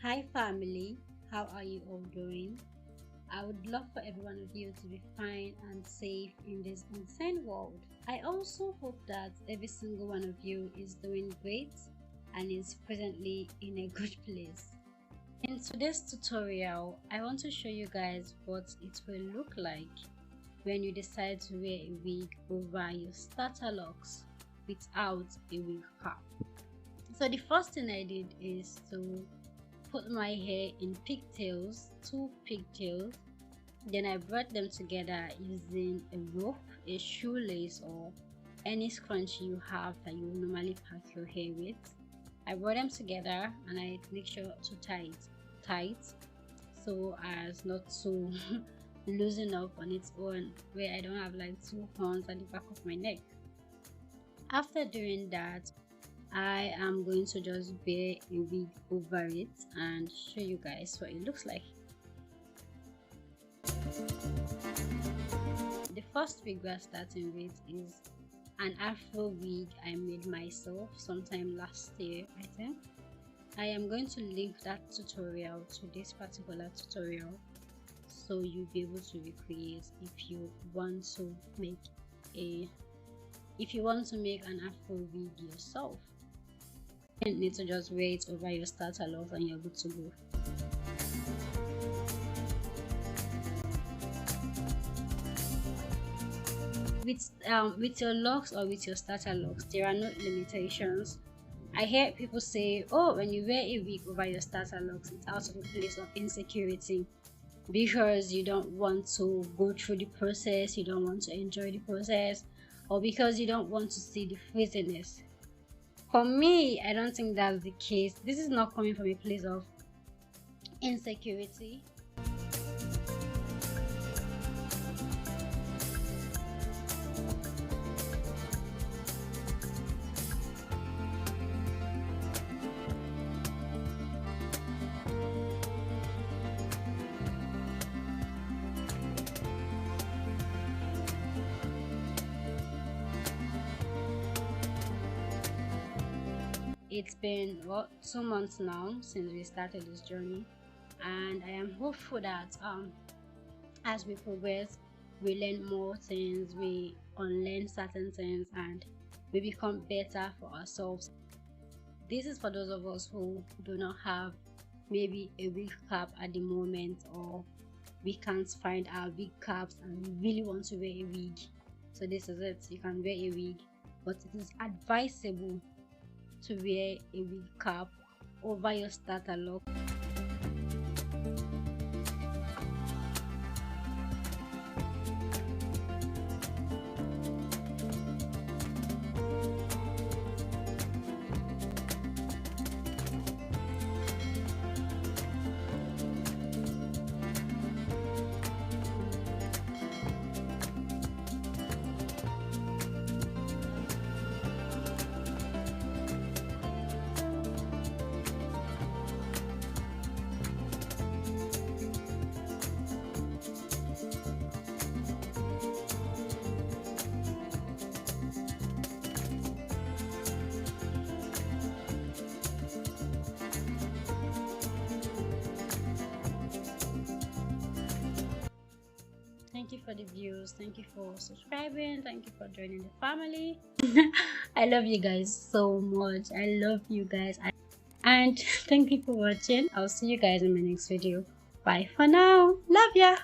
Hi family, how are you all doing? I would love for every one of you to be fine and safe in this insane world. I also hope that every single one of you is doing great and is presently in a good place. In today's tutorial, I want to show you guys what it will look like when you decide to wear a wig over your starter locks without a wig cap. So the first thing I did is to put my hair in pigtails, 2 pigtails. Then I brought them together using a rope, a shoelace, or any scrunchie you have that you normally pack your hair with. I brought them together and I make sure to tie it tight so as not to loosen up on its own, where I don't have like 2 horns at the back of my neck. After doing that, I am going to just wear a wig over it and show you guys what it looks like. The first wig we're starting with is an afro wig I made myself sometime last year, I think. I am going to link that tutorial to this particular tutorial so you'll be able to recreate if you want to make an afro wig yourself. You don't need to just wear it over your starter locks and you're good to go. With your locks or with your starter locks, there are no limitations. I hear people say, oh, when you wear a wig over your starter locks, it's out of a place of insecurity because you don't want to go through the process, you don't want to enjoy the process, or because you don't want to see the frizziness. For me, I don't think that's the case. This is not coming from a place of insecurity. It's been 2 months now since we started this journey, and I am hopeful that as we progress, we learn more things, we unlearn certain things, and we become better for ourselves. This is for those of us who do not have maybe a wig cap at the moment, or we can't find our wig caps and we really want to wear a wig. So this is it. You can wear a wig, but it is advisable to wear a wig cap over your starter lock. Thank you for the views, thank you for subscribing, thank you for joining the family. I love you guys so much. I love you guys, and thank you for watching. I'll see you guys in my next video. Bye for now. Love ya.